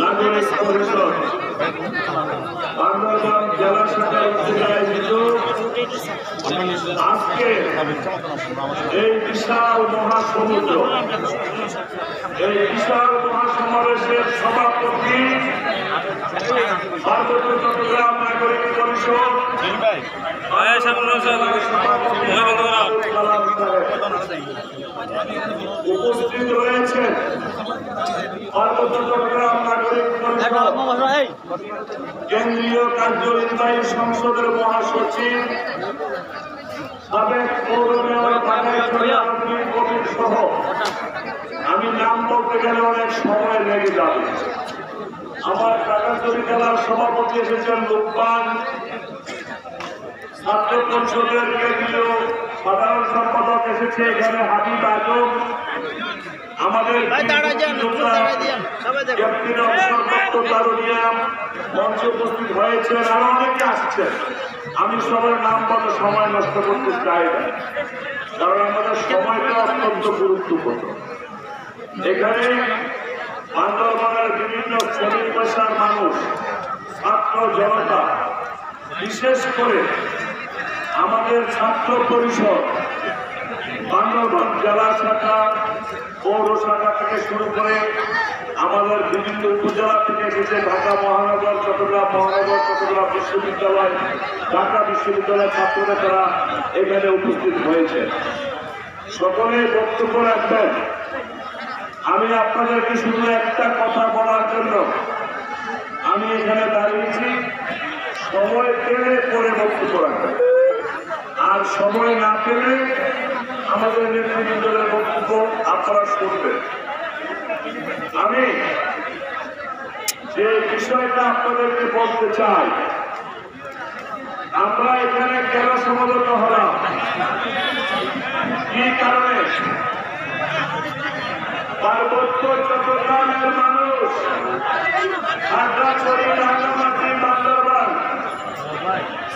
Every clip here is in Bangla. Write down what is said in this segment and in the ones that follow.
নাগরিক পরিষদ বান্দরবান জেলা শাখার আয়োজিত আজকে এই বিশাল মহাসমুদ্র, এই বিশাল মহাসমাবেশের সভাপতি পার্বত্য চট্টগ্রাম নাগরিক পরিষদ উপস্থিত রয়েছেন পার্বত্য চট্টগ্রাম নাগরিক পরিষদ কেন্দ্রীয় কার্যনির্বাহী সংসদের মহাসচিব সাবেক পৌর মেয়র কবির সহ আমি নাম বলতে গেলে অনেক সময় লেগে যাবে। আমার কাকাতলী জেলার সভাপতি এসেছেন লুকমান, ছাত্র পরিষদের কেন্দ্রীয় সাধারণ সম্পাদক এসেছে এখানে হাবিব আজম, আমাদের মঞ্চে উপস্থিত হয়েছেন, আরো অনেকে আসছেন। আমি সবার নাম বলে সময় নষ্ট করতে চাই না, কারণ আমাদের সময়টা অত্যন্ত গুরুত্বপূর্ণ। এখানে বান্দরবানের বিভিন্ন শ্রেণী পেশার মানুষ, ছাত্র জনতা, বিশেষ করে আমাদের ছাত্র পরিষদ বান্দরবান জেলা শাখা, পৌর শাখা থেকে শুরু করে আমাদের বিভিন্ন উপজেলা থেকে এসেছে, ঢাকা মহানগর, চট্টগ্রাম মহানগর, চট্টগ্রাম বিশ্ববিদ্যালয়, ঢাকা বিশ্ববিদ্যালয়ের ছাত্ররা তারা এখানে উপস্থিত হয়েছে। সকলে বক্তব্য রাখবেন। আমি আপনাদেরকে শুধু একটা কথা বলার জন্য আমি এখানে দাঁড়িয়েছি, সময় পেলে পরে বক্তব্য রাখবেন, আর সময় না পেলে আমাদের নেতৃবৃন্দের বক্তব্য আপনারা শুনবেন। আমি যে বিষয়টা আপনাদেরকে বলতে চাই, আমরা এখানে কেন সমবেত হলাম, কি কারণে? পার্বত্য চট্টগ্রামের মানুষ, খাগড়াছড়ি, রাঙ্গামাটি, বান্দরবান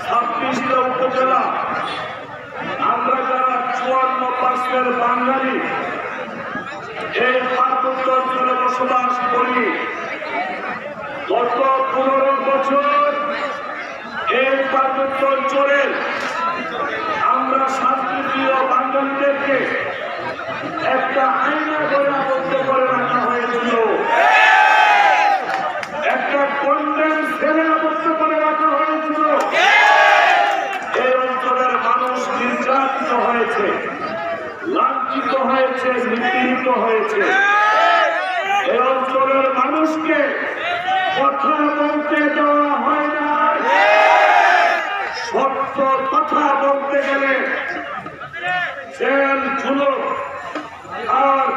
26টা উপজেলা, আমরা যারা 54% বাঙালি এই পার্বত্য অঞ্চলে বসবাস করি, গত 15 বছর এই পার্বত্য অঞ্চলে আমরা শান্তিপ্রিয় বাঙালিদেরকে একটা আইনা করে আবদ্ধ করে রাখা হয়েছিল, একটা কন্ডেম সেলে আবদ্ধ করে রাখা হয়েছিল। এই অঞ্চলের মানুষ নির্যাতিত হয়েছে, লাঞ্ছিত হয়েছে, নিপীড়িত হয়েছে। এই অঞ্চলের মানুষকে কথা বলতে দেওয়া হয় না, সত্য কথা বলতে গেলে জেল, জুলুম আর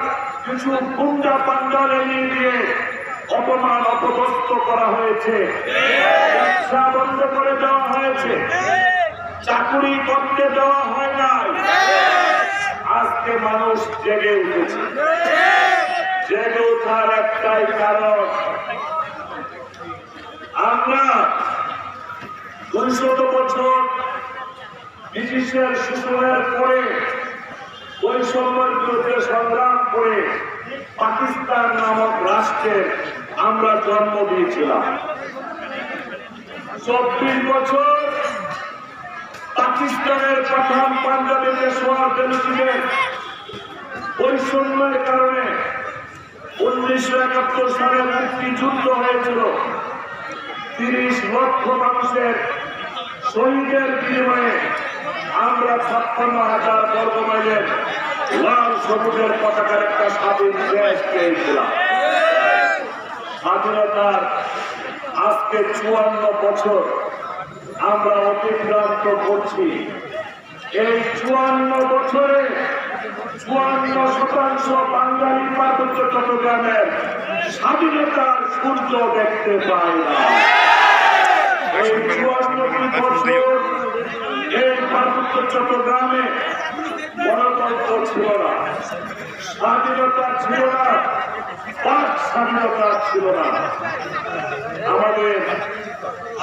কিছু গুন্ডা পান্ডারে নিয়ে দিয়ে অপমান অপদস্থ করা হয়েছে, ব্যবসা বন্ধ করে দেওয়া হয়েছে, চাকুরি করতে দেওয়া হয় নাই। আজকে মানুষ জেগে উঠেছে। জেগে ওঠার একটাই কারণ, আমরা 200 বছর ব্রিটিশের শোষণের পরে বৈষম্যের বিরুদ্ধে সংগ্রাম করে পাকিস্তান নামক রাষ্ট্রের আমরা জন্ম দিয়েছিলাম। 24 বছর পাকিস্তানের পাঠান পাঞ্জাবি পেশোয়ার জনগণের বৈষম্যের কারণে 1971 সালে মুক্তিযুদ্ধ হয়েছিল। 30 লক্ষ মানুষের শহীদের বিনিময়ে আমরা 56,000 বর্গ মাইলের লাল সবুজের পতাকার একটা স্বাধীন দেশ পেয়েছিলাম। স্বাধীনতার আজকে 54 বছর আমরা অতিক্রান্ত করছি। এই 54 বছরে 54% বাঙালি পার্বত্য চট্টগ্রামের স্বাধীনতার সূর্য দেখতে পায় না। এই 54 বছর এই পার্বত্য চট্টগ্রামে গণতন্ত্র ছিল না, স্বাধীনতা ছিল না, বাক স্বাধীনতা ছিল না। আমাদের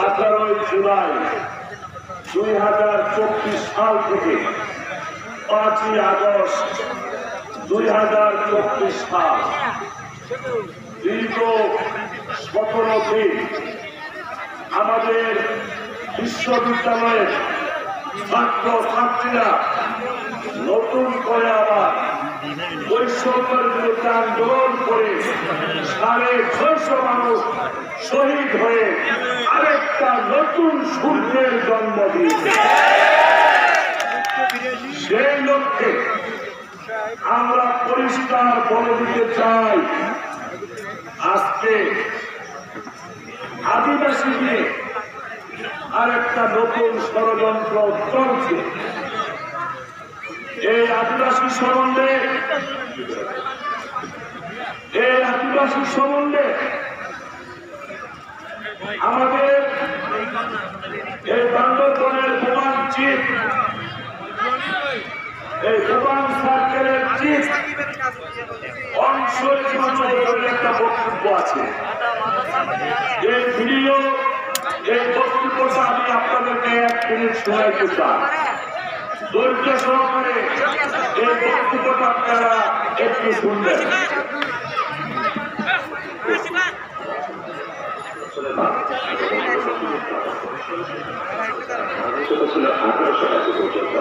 18 জুলাই 2024 সাল থেকে 5ই আগস্ট 2024 সাল দীর্ঘ 17 দিন আমাদের বিশ্ববিদ্যালয়ের ছাত্র ছাত্রীরা নতুন করে আবার বৈষম্যের বিরুদ্ধে আন্দোলন করে 650 মানুষ শহীদ হয়ে আরেকটা নতুন সূর্যের জন্ম দিয়েছে। সেই লক্ষ্যে আমরা পরিষ্কার বলে দিতে চাই, আজকে আদিবাসী নিয়ে আরেকটা নতুন ষড়যন্ত্র চলছে। এই আদিবাসী সম্বন্ধে আমাদের এই বান্দরবনের প্রধান চিফ, এই প্রধান সার্কেলের চিফ একটা বক্তব্য আছে। এই ভিডিও, এই বক্তব্যটা আমি আপনাদেরকে 1 মিনিট শোনাইতে চাই। ধৈর্য সহকারে এই বক্তব্যটা আপনারা একটু শুনবেন। ছিল 1800 টাকা পর্যন্ত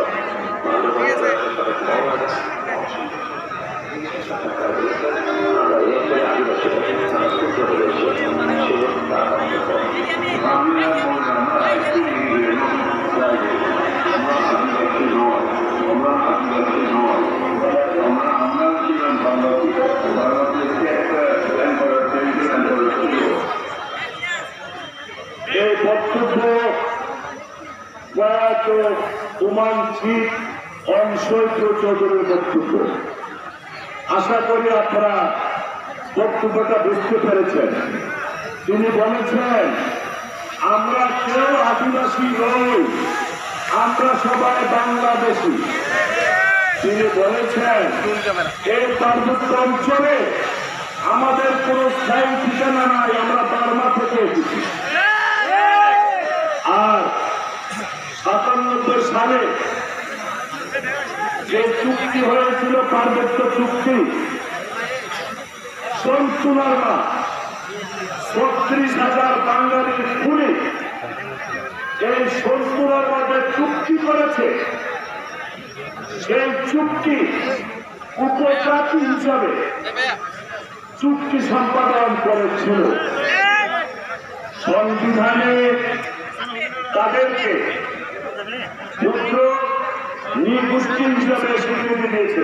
এই বক্তব্য চৌধুরীর বক্তব্য। আশা করি আপনারা বক্তব্যটা বুঝতে পেরেছেন। তিনি বলেছেন, আমরা কেউ আদিবাসী নই, আমরা সবাই বাংলাদেশি। তিনি বলেছেন, এই পার্বত্য অঞ্চলে আমাদের কোন স্থায়ী ঠিকানা নাই, আমরা বার্মা থেকে এসেছি। আর 97 সালে যে চুক্তি হয়েছিল, পার্বত্য চুক্তি, সন্তুলারমা 36,000 বাঙালির খুনে এই সন্তুলারমা যে চুক্তি করেছে, সেই চুক্তি উপজাতি হিসাবে চুক্তি সম্পাদন করেছিল। সংবিধানে তাদেরকে ক্ষুদ্র নৃগোষ্ঠী হিসাবে স্বীকৃতি দিয়েছে।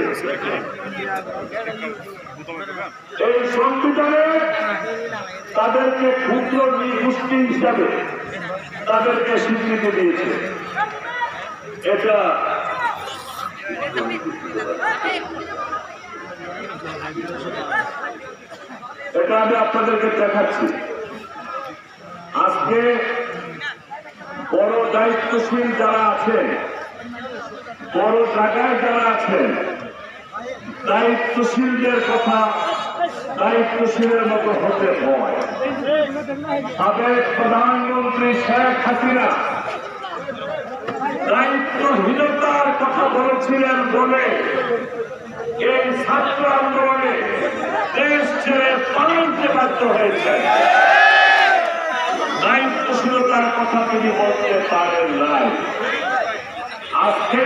এই সংবিধানে তাদেরকে ক্ষুদ্র নৃগোষ্ঠী হিসাবে তাদেরকে স্বীকৃতি দিয়েছে। এটা আমি আপনাদেরকে দেখাচ্ছি। আজকে বড় দায়িত্বশীল যারা আছেন, বড় জায়গায় যারা আছেন, দায়িত্বশীলদের কথা দায়িত্বশীলের মতো হতে হয়। সাবেক প্রধানমন্ত্রী শেখ হাসিনা দায়িত্বহীনতার কথা বলেছিলেন বলে এই ছাত্র আন্দোলনে দেশ ছেড়ে পালাতে বাধ্য হয়েছে। দায়িত্বশীলতার কথা তিনি বলতে পারেন নাই। আজকে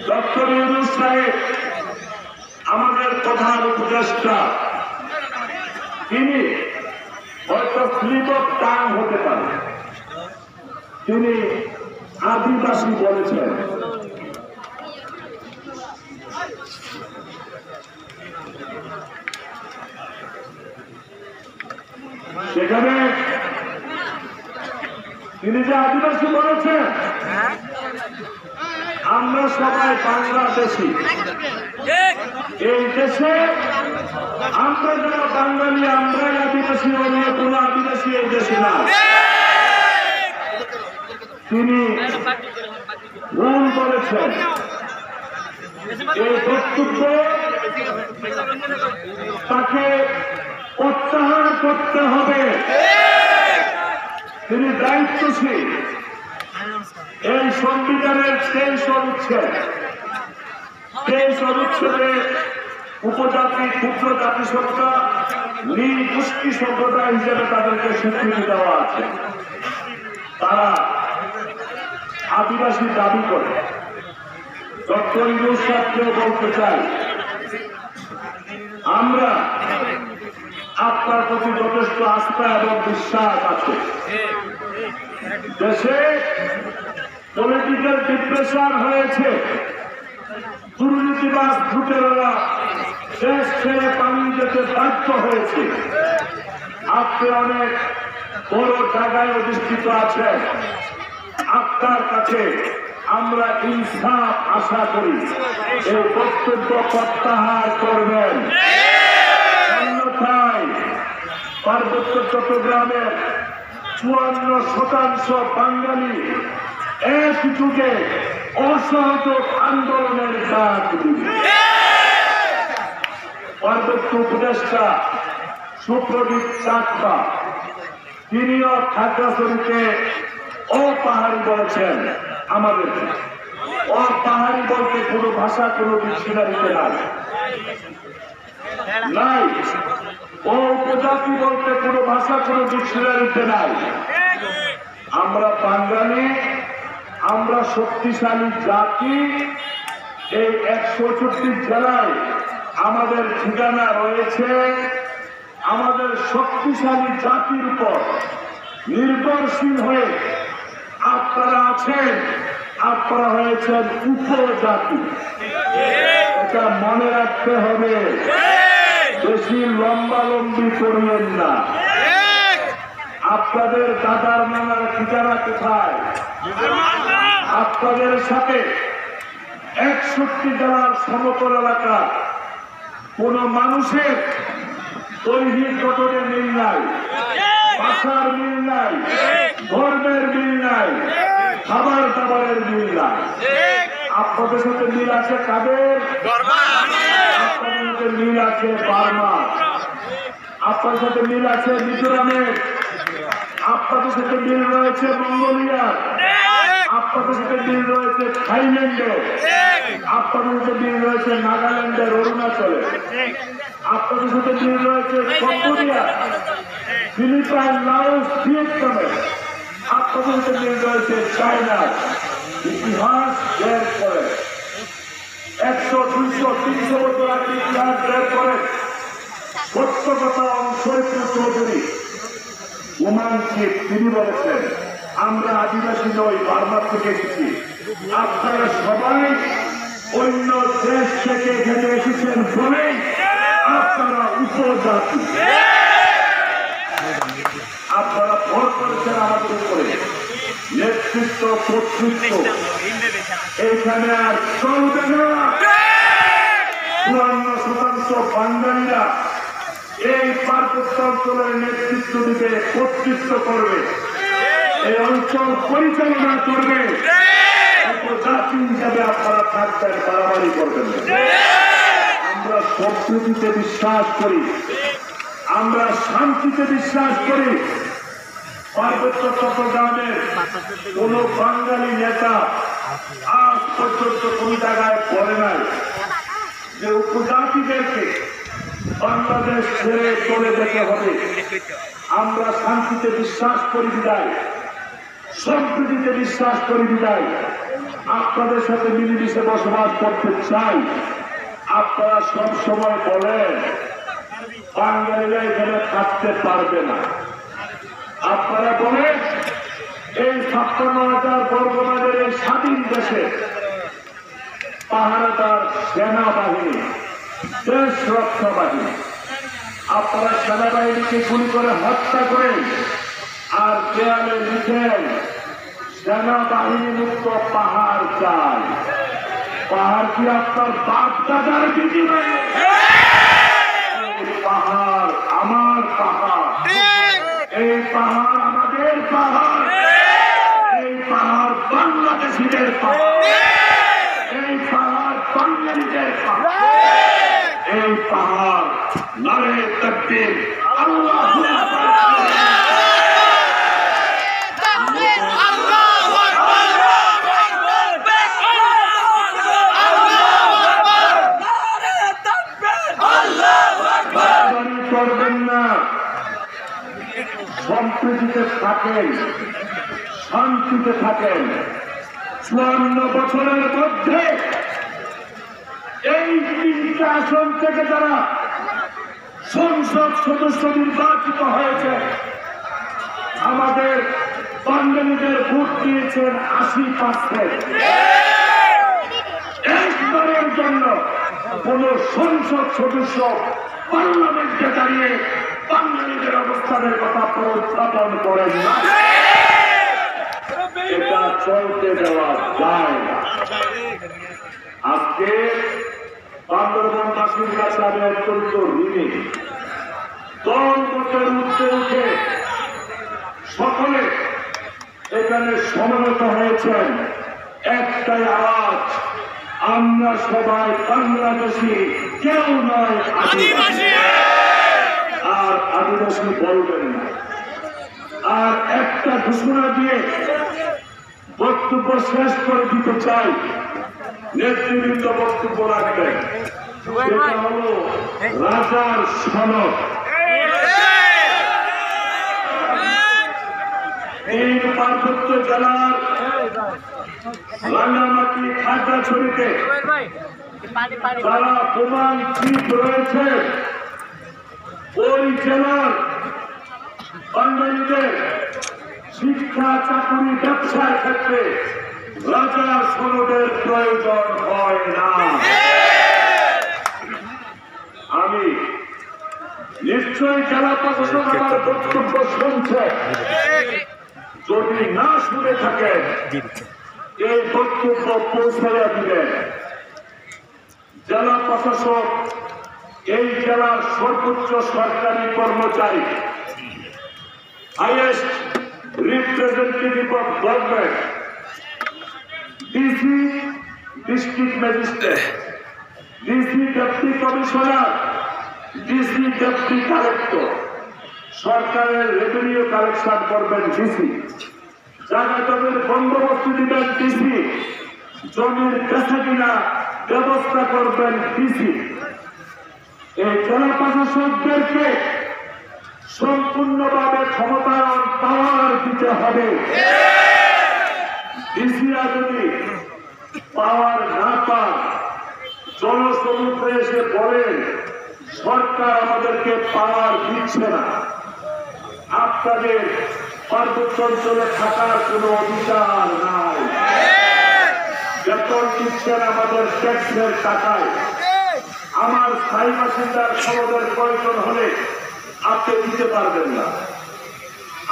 ডক্টর ইউনূস সাহেব, আমাদের প্রধান উপদেষ্টা, তিনি হয়তো স্লিপ অফ টাং হতে পারে। তিনি আদিবাসী বলেছেন। সেখানে তিনি যে আদিবাসী বলেছেন, আমরা সবাই বাংলাদেশি। এই দেশে আমরা যারা বাঙালি, আমরাই আদিবাসী, অন্য কোন আদিবাসী এই দেশে না। তিনি ভুল বলেছেন। এই বক্তব্য তাকে প্রত্যাহার করতে হবে। তিনি দায়িত্বশীল। এই সংবিধানের 23 অনুচ্ছেদ দেশ অনুচ্ছেদে উপজাতি ক্ষুদ্র জাতিসত্তা নৃগোষ্ঠী সভ্যতা হিসেবে তাদেরকে স্বীকৃতি দেওয়া আছে। তারা আদিবাসী দাবি করে। ডক্টর ইউনূস সাহেবকেও বলতে চাই, আমরা আপনার প্রতি যথেষ্ট আস্থা এবং বিশ্বাস আছে। দেশে পলিটিক্যাল ডিপ্রেশন হয়েছে, দুর্নীতিবাজ লুটেরারা দেশ ছেড়ে পালিয়ে যেতে বাধ্য হয়েছে। আপনি অনেক বড় জায়গায় অধিষ্ঠিত আছেন, আপনার কাছে আমরা ইনসাফ আশা করি। এই বক্তব্য প্রত্যাহার করবেন, অন্যথায় পার্বত্য চট্টগ্রামের 54% বাঙালি এক যুগে অসহযোগ আন্দোলনের ডাক দিবে। পার্বত্য উপদেষ্টা সুপ্রদীপ চাকমা তিনিও খাগড়াছড়িতে অপাহাড়ি বলেছেন। আমাদের অপাহাড়ি বলতে কোনো ভাষা কোনো ডিকশনারিতে নাই, ও উপজাতি বলতে কোনো ভাষা কোনো ডিকশনারিতে নাই। আমরা বাঙালি, আমরা শক্তিশালী জাতি। এই 164 জেলায় আমাদের ঠিকানা রয়েছে। আমাদের শক্তিশালী জাতির উপর নির্ভরশীল হয়ে আপনারা আছেন। আপনারা হয়েছেন উপজাতি, এটা মনে রাখতে হবে। বেশি লম্বালম্বি করিয়েন না। আপনাদের দাদার নানার ঠিকানা কোথায়? আপনাদের সাথে 61 জেলার সমতল এলাকা কোন মানুষের দৈহিক গঠনে মিল নাই, ভাষার মিল নাই, ধর্মের মিল নাই, খাবার দাবারের মিল নাই। আপনাদের সাথে মিল আছে কাদের? আপনাদের সাথে মিল আছে বার্মা, আপনাদের সাথে মিল আছে মিজোরামের, আপনাদের সাথে মিল রয়েছে মঙ্গোলিয়া, আপনাদের সাথে মিল রয়েছে থাইল্যান্ডে, আপনাদের সাথে মিল রয়েছে নাগাল্যান্ডের, অরুণাচলে, আপনাদের সাথে মিল রয়েছে কম্বোডিয়া, ফিলিপাইন, লাওস, ভিয়েতনামে, আপনাদের সাথে মিল রয়েছে চায়নার। ইতিহাস বের করে 100, 200, 300 বছর আগে ইতিহাস বের করে সত্য কথা শরীফুল চৌধুরী ওমানকে তিনি বলেছেন, আমরা আদিবাসী নই, বার্মা থেকে এসেছি। আপনারা সবাই অন্য দেশ থেকে এখানে এসেছেন বলেই আপনারা উপজাতি। আপনারা ভর করেছেন আমাদের উপরে। নেতৃত্ব, কর্তৃত্ব এইখানে আর চলবে না। 54% বাঙালিরা এই পার্বত্য অঞ্চলের নেতৃত্ব দিবে, কর্তৃত্ব করবে, এই অঞ্চল পরিচালনা করবে। উপজাতি হিসাবে আপনারা থাকবেন, বাড়াবাড়ি করবেন। আমরা সম্প্রীতিতে বিশ্বাস করি, আমরা শান্তিতে বিশ্বাস করি। পার্বত্য চট্টগ্রামের কোন বাঙালি নেতা আজ পর্যন্ত কোন জায়গায় বলে নাই যে উপজাতিদেরকে বাংলাদেশ ছেড়ে চলে যেতে হবে। আমরা শান্তিতে বিশ্বাস করি বিদায়, সম্প্রীতিতে বিশ্বাস করি বিদায় আপনাদের সাথে মিলেমিশে বসবাস করতে চাই। আপনারা সব সময় বলেন বাঙালিরা এখানে থাকতে পারবে না। আপনারা বলেন এই 56,000 বর্গমাইলের এই স্বাধীন দেশে পাহারাদার সেনাবাহিনী, দেশ রক্ষা বাহিনী, আপনারা সেনাবাহিনীকে গুলি করে হত্যা করেন আর দেয়ালে লিখেন সেনাবাহিনী মুক্ত পাহাড় চাই। পাহাড় কি আপনার বাপ দাদার বিনিময়ে? পাহাড় আমার পাহাড়, এই পাহাড় আমাদের পাহাড়, এই পাহাড় বাংলাদেশিদের পাহাড়, এই পাহাড় বাঙালিদের পাহাড়, এই পাহাড় নারে তাকবীর, আল্লাহু আকবার। করবেন না, সম্প্রীতিতে থাকেন, শান্তিতে থাকেন। 54 বছরের মধ্যে এই 3টা আসন থেকে যারা সংসদ সদস্য নির্বাচিত হয়েছে, আমাদের বাঙালিদের ভোট দিয়েছেন 80%। একবারের জন্য কোন সংসদ সদস্য পার্লামেন্টে দাঁড়িয়ে বাঙালিদের অবস্থানের কথা প্রস্থাপন করেন না। এটা চলতে দেওয়া যায় না। আজকে বান্দরবানবাসীর কাছে আমি অত্যন্ত ঋণী। দল মতের উঠতে উঠে সকলে এখানে সমবেত হয়েছেন, একটাই আওয়াজ, আমরা সবাই বাংলাদেশি, কেউ নয় আদিবাসী। আর আদিবাসী বলবেন না। আর একটা ঘোষণা দিয়ে বক্তব্য শেষ করে দিতে চাই। নেতৃবৃন্দ বক্তব্য রাখবেন, সেটা হলো রাজার সনদ। এই পার্বত্য জেলার রাঙ্গামাটি, খাগড়াছড়িতে যারা প্রমাণ চিপ রয়েছে, ওই জেলার বাঙালিদের শিক্ষা, চাকরি, ব্যবসার ক্ষেত্রে রাজার সনদের প্রয়োজন হয় না। আমি নিশ্চয়ই জেলা প্রশাসন আমার বক্তব্য শুনছে, যদি না শুনে থাকেন এই বক্তব্য পৌঁছাইয়া দিবেন। জেলা প্রশাসক এই জেলার সর্বোচ্চ সরকারি কর্মচারী, highest representative of government, DC district magistrate, DC deputy commissioner, DC deputy collector, সরকারের রেভিনিউ কালেকশন করবেন ডিসি, জায়গা জমির বন্দোবস্ত দিবেন ডিসি, জমির বেচা কিনা ব্যবস্থা করবেন ডিসি। এই জেলা প্রশাসকদেরকে সম্পূর্ণভাবে ক্ষমতায়ন পাওয়ার দিতে হবে। ডিসিরা যদি পাওয়ার না পান, জনসমুদ্রে এসে বলেন সরকার আমাদেরকে পাওয়ার দিচ্ছে না, আপনাদের পার্বত্য অঞ্চলে থাকার কোন অধিকার নাই, বেতন দিচ্ছেন আমাদের ট্যাক্সের টাকায়, আমার স্থায়ী বাসিন্দার সনদের প্রয়োজন হলে আপনি দিতে পারবেন না,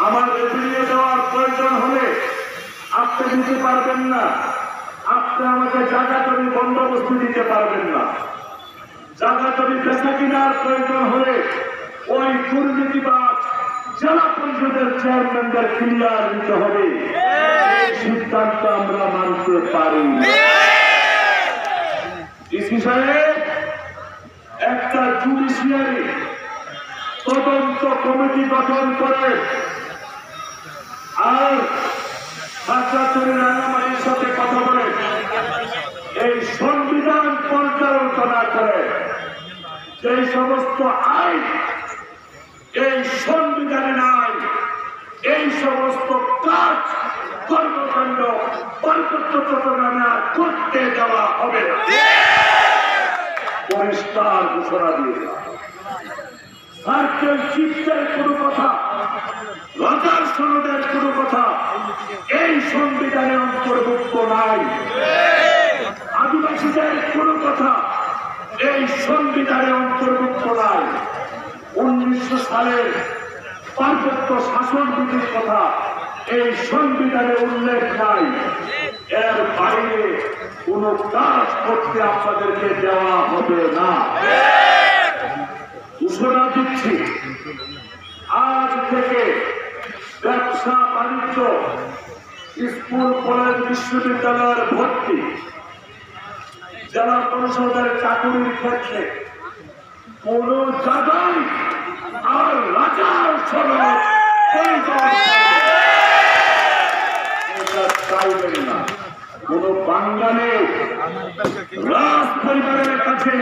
আমার রেভিনিউ দেওয়ার প্রয়োজন হলে আপনি দিতে পারবেন না, আপনি আমাকে জায়গা জমি বন্দোবস্ত দিতে পারবেন না, জায়গা জমি বেচা কিনার প্রয়োজন হলে ওই দুর্নীতিবাজ জেলা পরিষদের চেয়ারম্যানদের ক্লিয়ার দিতে হবে। এই সিদ্ধান্ত আমরা মানতে পারি। ডিসি সাহেব একটা জুডিশিয়ারি তদন্ত কমিটি গঠন করে আর খাগড়াছড়ি রাঙ্গামাটির সাথে কথা বলে এই সংবিধান পর্যালোচনা করে যে সমস্ত আইন এই সংবিধানে নাই, এই সমস্ত কাজ কর্মকাণ্ড পার্বত্য চট্টগ্রামে আর করতে দেওয়া হবে না, পরিষ্কার ঘোষণা দিয়ে সার্কেল চিফের কোনো কথা, রাজার সনদের কোনো কথা এই সংবিধানে অন্তর্ভুক্ত নাই, আদিবাসীদের কোনো কথা এই সংবিধানে অন্তর্ভুক্ত নাই, 1900 সালের পার্বত্য শাসন বিধির কথা এই সংবিধানে উল্লেখ নাই। এর বাইরে কোন কাজ করতে আপনাদেরকে দেওয়া হবে না। ঘোষণা দিচ্ছি, আজ থেকে ব্যবসা বাণিজ্য, স্কুল কলেজ বিশ্ববিদ্যালয়ের ভর্তি, জেলা পরিষদের চাকরির ক্ষেত্রে কোন জায়গায় আর রাজার সনদ চাইবেন না। কোন বাঙালি রাজ পরিবারের কাছে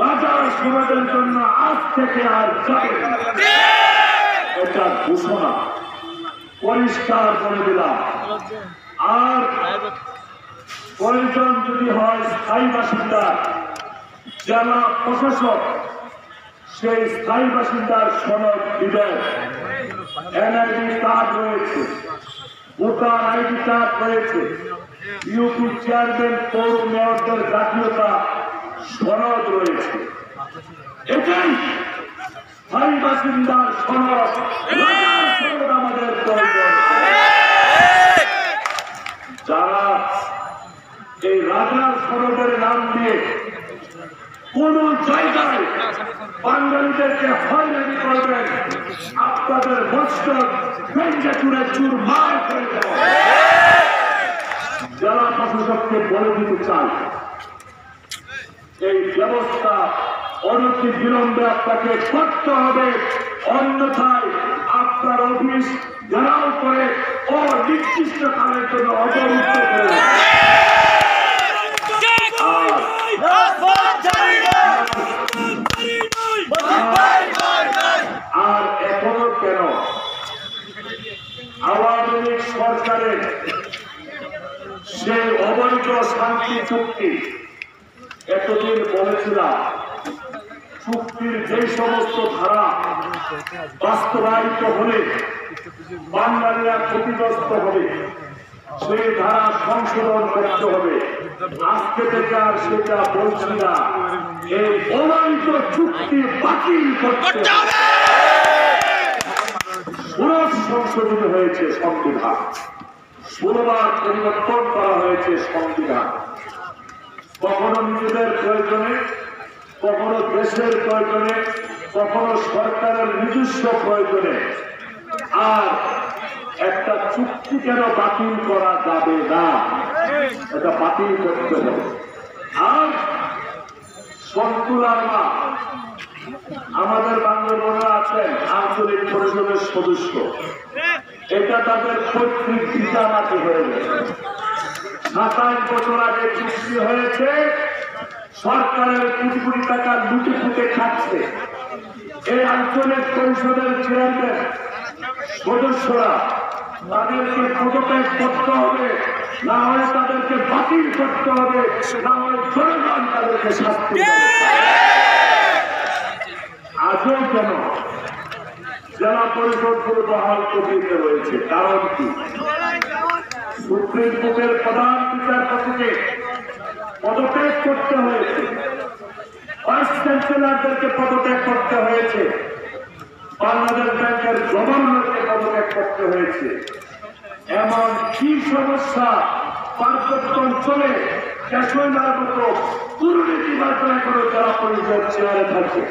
রাজার সমাজের জন্য আজ থেকে আর যাবে না। এটা ঘোষণা পরিষ্কার করে দিলাম। আর প্রয়োজন যদি হয় স্থায়ী বাসিন্দা, জেলা প্রশাসক সেই স্থায়ী বাসিন্দার সনদ দিবেন। এনআইডি কার্ড রয়েছে, ভোটার আইডি কার্ড রয়েছে, ইউপি চেয়ারম্যান পৌর মেয়রদের জাতীয়তা সনদ রয়েছে। এটাই স্থায়ী বাসিন্দার সনদ, আমাদের প্রয়োজন। যারা এই রাজার সনদের নাম দিয়ে কোন জায়গায় বাঙালিদেরকে হয়রানি করবেন, আপনাদের মস্তক ভেঙে চুরে চুরমার করে দেওয়া। জেলা প্রশাসককে বলে দিতে চাই, এই ব্যবস্থা অনতি বিলম্বে আপনাকে করতে হবে, অন্যথায় আপনার অফিস ঘেরাও করে অনির্দিষ্টকালের জন্য অবরুদ্ধ করে। আর এখনো কেন আওয়ামী লীগ সরকারের সেই অবৈধ শান্তি চুক্তি এতদিন বলেছিলাম, চুক্তির যে সমস্ত ধারা বাস্তবায়িত হলে বাঙালিরা ক্ষতিগ্রস্ত হবে সেই ধারা সংশোধন করতে হবে। আজকে থেকে আর সেটা বলছি না, এই অবৈধ চুক্তি বাতিল করতে হবে। সংশোধিত হয়েছে সংবিধান, 16 বার পরিবর্তন করা হয়েছে সংবিধান। কখনো নিজেদের প্রয়োজনে, কখনো দেশের প্রয়োজনে, কখনো সরকারের নিজস্ব প্রয়োজনে। আর একটা চুক্তি কেন বাতিল করা যাবে না, এটা বাতিল করতে হবে। আর সন্তুলার মা আমাদের বাংলা আছেন আঞ্চলিক পরিষদের সদস্য, এটা তাদের পৈতৃক পিতামাতা হয়ে গেছে। 27 বছর আগে চুক্তি হয়েছে, সরকারের কোটি কোটি টাকা লুটে ফুটে খাচ্ছে। এই আঞ্চলিক পরিষদের চেয়ারম্যান সদস্যরা তাদেরকে পদত্যাগ করতে হবে, না হয় তাদেরকে বাতিল করতে হবে, না হয় জনগণ তাদেরকে শাস্তি দেবে। আজও কেন জেলা পরিষদগুলো বহাল প্রকৃতিতে রয়েছে? কারণ কি? সুপ্রিম কোর্টের প্রধান বিচারপতিকে পদত্যাগ করতে হয়েছে, ভাইস চ্যান্সেলরদেরকে পদত্যাগ করতে হয়েছে, বাংলাদেশ ব্যাংকের গভর্নরকে পদত্যাগ করতে হয়েছে। এমন কি সমস্যা পার্বত্য অঞ্চলে ক্যাশোয়ার মতো দুর্নীতি বার্তা করে জেলা পরিষদ চেয়ারে থাকে?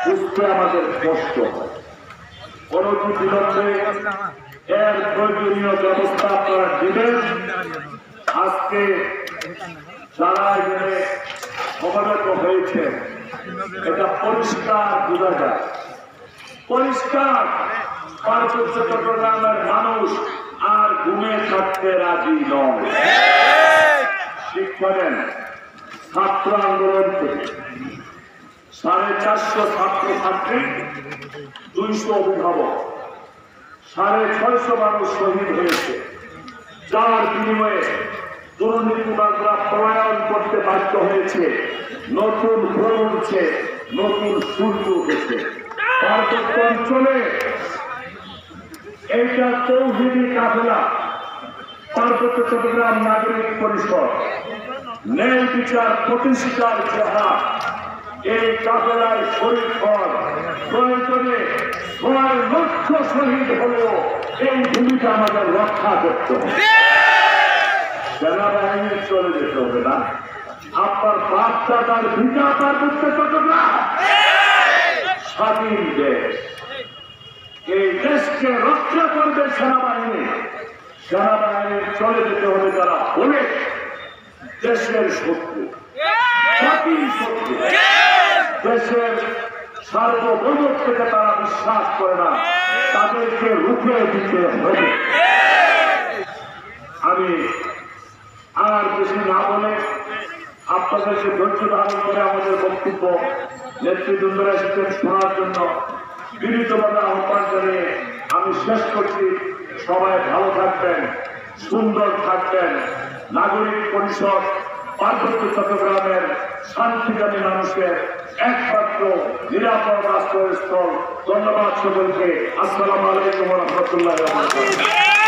বুঝতে আমাদের কষ্ট হয়। অনতি বিলম্বে এর প্রয়োজনীয় ব্যবস্থা আপনারা দিবেন। আজকে যারা এখানে সমবেত হয়েছে এটা পরিষ্কার বোঝা যায়, পরিষ্কার পার্বত্য চট্টগ্রামের মানুষ আর ঘুমে থাকতে রাজি নয়। শিক্ষা দেন ছাত্র আন্দোলন থেকে 450 ছাত্রছাত্রী, 200 অভিভাবক, 650 মানুষ শহীদ হয়েছে, যার বিনিময়ে দুর্নীতিবাদরা পলায়ন করতে বাধ্য হয়েছে। নতুন ভোর উঠছে, নতুন সূর্য উঠেছে পার্বত্য অঞ্চলে। এইটা তৌহিদি কাফেলা পার্বত্য চট্টগ্রাম নাগরিক পরিষদ ন্যায় বিচার প্রতিষ্ঠার জেহাদ, এই কাফেলায় শরীর হন। প্রয়োজনে 6 লক্ষ শহীদ হলেও এই ভূমিকা আমাদের রক্ষা করতে হবে। সেনাবাহিনী চলে যেতে হবে না। আপনার বাচ্চা তার ভিটা পার্বত্য চট্টগ্রাম স্বাধীন দেশ, এই দেশকে রক্ষা করবে সেনাবাহিনী। সেনাবাহিনী চলে যেতে হবে যারা বলে দেশের শত্রু, জাতির শত্রু, দেশের সার্বভৌমত্বকে তারা বিশ্বাস করে না, তাদেরকে রুখে দিতে হবে। আমি আর বেশি না বলে আপনাদেরকে ধৈর্য ধারণ করে আমাদের বক্তব্য নেতৃবৃন্দরা এসেছেন শোনার জন্য বিনীতভাবে আহ্বান জানিয়ে আমি শেষ করছি। সবাই ভালো থাকবেন, সুন্দর থাকবেন। নাগরিক পরিষদ পার্বত্য চট্টগ্রামের শান্তিকামী মানুষের একমাত্র নিরাপদ আশ্রয়স্থল। ধন্যবাদ সকলকে। আসসালামু আলাইকুম ওয়া রাহমাতুল্লাহি ওয়া বারাকাতুহু।